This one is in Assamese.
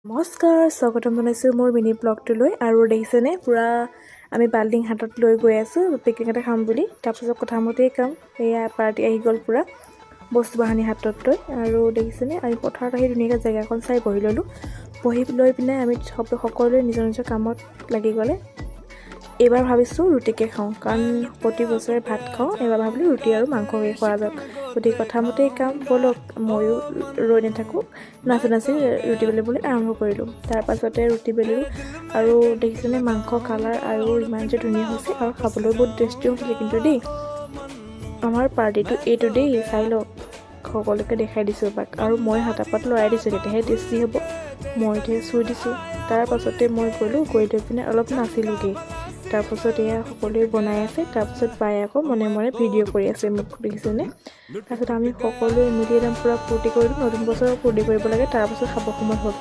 নমস্কাৰ, স্বাগতম জনাইছোঁ মোৰ মিনি ব্লগটোলৈ। আৰু দেখিছেনে পূৰা আমি বাল্টিং হাতত লৈ গৈ আছোঁ পিকনিক এটা খাম বুলি। তাৰপিছত কথামতেই কাম এয়া পাৰ্টি আহি গ'ল পূৰা বস্তু বাহানি হাতত লৈ। আৰু দেখিছেনে আমি পথাৰত আহি ধুনীয়াকৈ জেগাখন চাই বহি ল'লোঁ। বহি লৈ পিনে আমি সকলোৱে নিজৰ নিজৰ কামত লাগি গ'লে। এইবাৰ ভাবিছোঁ ৰুটিকে খাওঁ, কাৰণ প্ৰতি বছৰে ভাত খাওঁ। এইবাৰ ভাবিলোঁ ৰুটি আৰু মাংসকে খোৱা যাওক। গতিকে কথামতেই কাম ব'লক, ময়ো ৰৈ নাথাকোঁ, নাচি ৰুটি বেলিবলৈ আৰম্ভ কৰিলোঁ। তাৰপাছতে ৰুটি বেলিলোঁ আৰু দেখিছেনে মাংস কালাৰ আৰু ইমান যে ধুনীয়া হৈছে, আৰু খাবলৈ বহুত টেষ্টি হৈছিলে কিন্তু দেই। আমাৰ পাৰ্টিটো এইটো দেই, চাই লওক, সকলোকে দেখাই দিছোঁ এবাক। আৰু মই হাতাপাত লৰাই দিছোঁ, তেতিয়াহে টেষ্টি হ'ব। মই এতিয়া চুই দিছোঁ। তাৰপাছতে মই গৈ লৈ পিনে অলপ নাচিলোঁগৈ। তাৰপাছত এয়া সকলোৱে বনাই আছে। তাৰপাছত বায়ে আকৌ মনে মনে ভিডিঅ' কৰি আছে মোক, দেখিছেনে। তাৰপিছত আমি সকলোৱে মিলি একদম পূৰা ফূৰ্তি কৰিলোঁ। নতুন বছৰ ফূৰ্তি কৰিব লাগে, তাৰপাছত খাব সময় হ'ল।